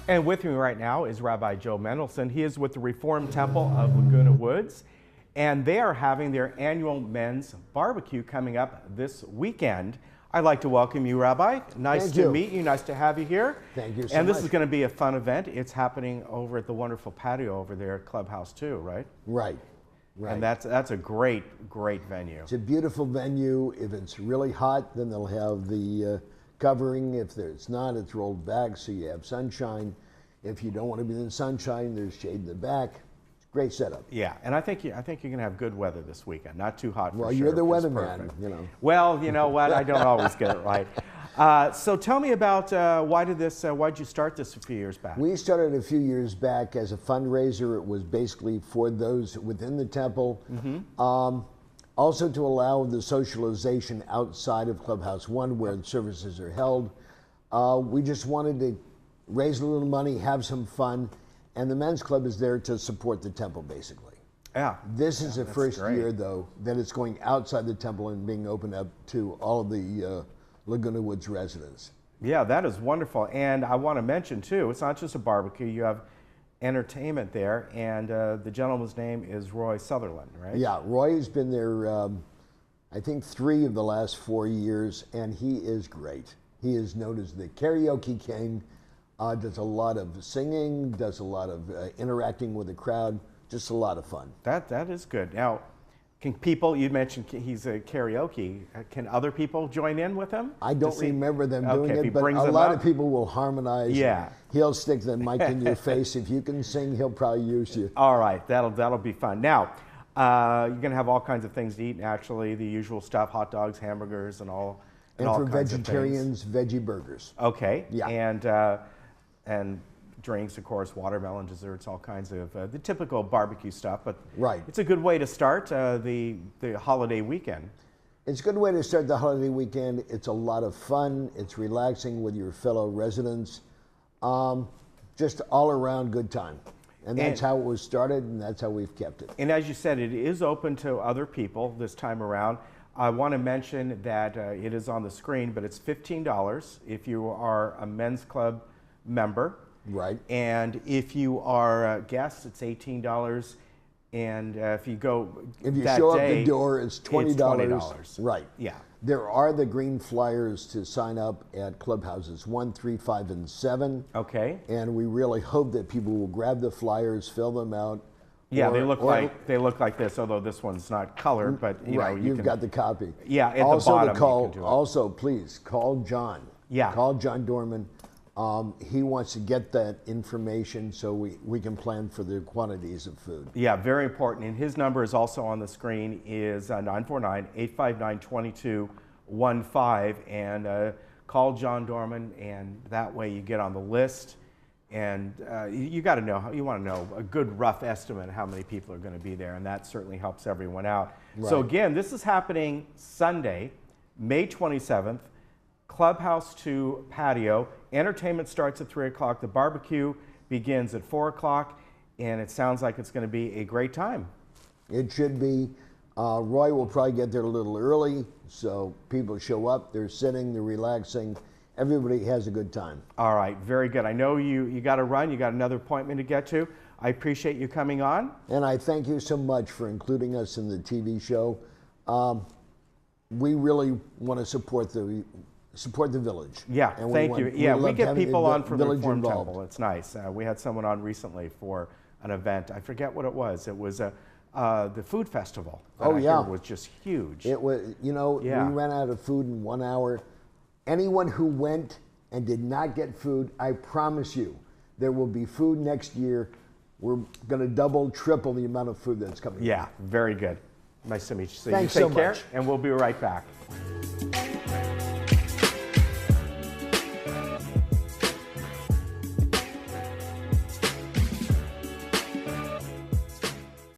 And with me right now is Rabbi Joe Mendelson. He is with the Reformed Temple of Laguna Woods, and they are having their annual men's barbecue coming up this weekend. I'd like to welcome you, Rabbi. Nice to meet you. Nice to have you here. Thank you so much. And this is going to be a fun event. It's happening over at the wonderful patio over there at Clubhouse 2, right? Right. Right. And that's a great venue. It's a beautiful venue. If it's really hot, then they'll have the covering. If it's not, it's rolled back so you have sunshine. If you don't want to be in the sunshine, there's shade in the back. It's a great setup. Yeah, and I think you're going to have good weather this weekend. Not too hot for sure. Well, you're the weatherman, you know. Well, you know what? I don't always get it right. So tell me about why'd you start this a few years back? We started a few years back as a fundraiser. It was basically for those within the temple. Mm-hmm. Also to allow the socialization outside of Clubhouse 1 where the services are held. We just wanted to raise a little money, have some fun, and the men's club is there to support the temple basically. Yeah. This is the first year though that it's going outside the temple and being opened up to all of the Laguna Woods residents. Yeah, that is wonderful. And I want to mention too, it's not just a barbecue, you have entertainment there, and the gentleman's name is Roy Sutherland, right? Yeah, Roy has been there, I think 3 of the last 4 years, and he is great. He is known as the karaoke king, does a lot of singing, does a lot of interacting with the crowd, just a lot of fun. That is good. Now, can people, you mentioned he's a karaoke, can other people join in with him? I don't remember them doing it, but a lot of people will harmonize. Yeah. He'll stick the mic in your face. If you can sing, he'll probably use you. All right, that'll be fun. Now, you're going to have all kinds of things to eat naturally, the usual stuff, hot dogs, hamburgers, and all. And for vegetarians, veggie burgers. Okay. Yeah. And drinks, of course, watermelon desserts, all kinds of the typical barbecue stuff. But right. It's a good way to start the holiday weekend. It's a good way to start the holiday weekend. It's a lot of fun. It's relaxing with your fellow residents. Just all around good time. And that's how it was started, and that's how we've kept it. And as you said, it is open to other people this time around. I want to mention that it is on the screen, but it's $15 if you are a men's club member. Right. And if you are a guest, it's $18. And if you show up the door, it's $20. It's $20. Right. Yeah. There are the green flyers to sign up at clubhouses 1, 3, 5, and 7. Okay. And we really hope that people will grab the flyers, fill them out. Yeah, they look like this, although this one's not colored, but you've got the copy. Yeah, at the bottom. Also, please call John. Yeah. Call John Dorman. He wants to get that information so we can plan for the quantities of food. Yeah, very important. And his number is also on the screen, is 949-859-2215. And call John Dorman, and that way you get on the list. And you want to know a good rough estimate of how many people are going to be there, and that certainly helps everyone out. Right. So again, this is happening Sunday, May 27th. Clubhouse 2 patio. Entertainment starts at 3 o'clock. The barbecue begins at 4 o'clock, and it sounds like it's going to be a great time. It should be. Roy will probably get there a little early, so people show up, they're sitting, they're relaxing. Everybody has a good time. All right, very good. I know you got to run. You got another appointment to get to. I appreciate you coming on. And I thank you so much for including us in the TV show. We really want to support the village. Yeah, thank you. Yeah, we get people on from the Reformed Temple. It's nice. We had someone on recently for an event. I forget what it was. It was the food festival. Oh, yeah. It was just huge. It was, we ran out of food in 1 hour. Anyone who went and did not get food, I promise you, there will be food next year. We're going to double, triple the amount of food that's coming. Yeah, very good. Nice to meet you. So Thanks you so take care, much. and we'll be right back.